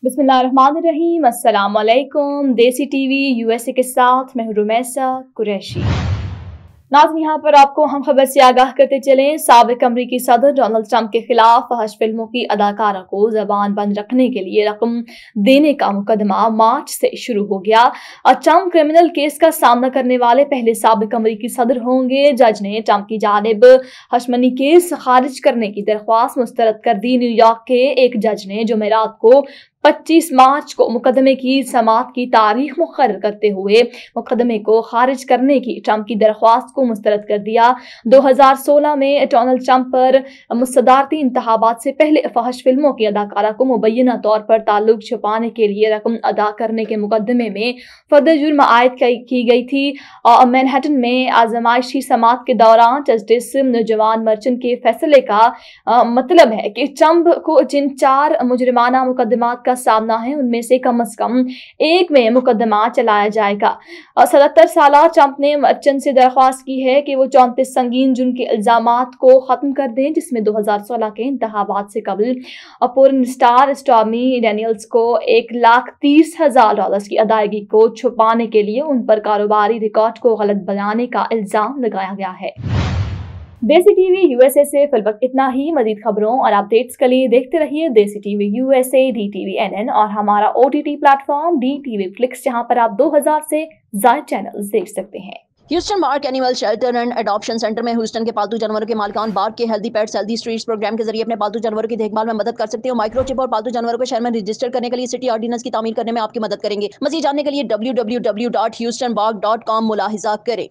बिस्मिल्लाहिर्रहमानिर्रहीम। अस्सलाम वालेकुम। देसी टीवी यूएसए के साथ मैं हूं रुमैसा कुरैशी। नाज़रीन, यहाँ पर आपको हम खबर से आगाह करते चलें। साबिक अमरीकी सदर डोनाल्ड ट्रंप के खिलाफ फहश फिल्मों की अदाकारा को जबान बंद रखने के लिए रकम देने का मुकदमा मार्च से शुरू हो गया और ट्रंप क्रिमिनल केस का सामना करने वाले पहले साबिक अमरीकी सदर होंगे। जज ने ट्रंप की जानिब हशमनी केस खारिज करने की दरख्वास्त मुस्तरद कर दी। न्यूयॉर्क के एक जज ने जुमेरात को 25 मार्च को मुकदमे की समाअत की तारीख मुकर्रर करते हुए मुकदमे को खारिज करने की ट्रंप की दरख्वास्त को मुस्तरद कर दिया। 2016 में डोनाल्ड ट्रंप पर मुस्तदारती इंतखाबात से पहले फहश फिल्मों की अदाकारा को मुबैना तौर पर ताल्लुक छुपाने के लिए रकम अदा करने के मुकदमे में फर्द जुर्म आयद की गई थी। मैनहट्टन में आजमाइशी समाअत के दौरान जस्टिस जॉन मर्चेंट के फैसले का मतलब है कि ट्रंप को जिन 4 मुजरिमाना मुकदमात का सामना है उनमें से कम एक में मुकदमा चलाया जाएगा। 77 साल ट्रंप ने मर्चेंट से दरख्वास्त की है कि वो 34 संगीन जुर्म के इल्जामात को खत्म कर दें, जिसमें 2016 के इंतखाबात से कबल पोर्न स्टार स्टॉर्मी डैनियल्स को $1,30,000 की अदायगी को छुपाने के लिए उन पर कारोबारी रिकॉर्ड को गलत बनाने का इल्जाम लगाया गया है। देसी टीवी यूएसए से फिलवक्त इतना ही। मजीद खबरों और अपडेट्स के लिए देखते रहिए देसी टीवी यूएसए, DTV NN और हमारा OTT प्लेटफॉर्म DTV फ्लिक्स, जहां पर आप 2000 से ज्यादा चैनल्स देख सकते हैं। Houston BARC animal shelter and adoption centre में ह्यूस्टन के पालतू जानवरों के मालिकान बार्क के healthy pets healthy streets programme के जरिए अपने पालतू जानवरों की देखभाल में मदद कर सकते हो। माइक्रोचिप और पालतू जानवरों को शहर में रजिस्टर करने के लिए सिटी ऑर्डिनेंस की तामीर करने में आपकी मदद करेंगे। मजीद जानने के लिए www.houstonbark.com मुलाहिजा करें।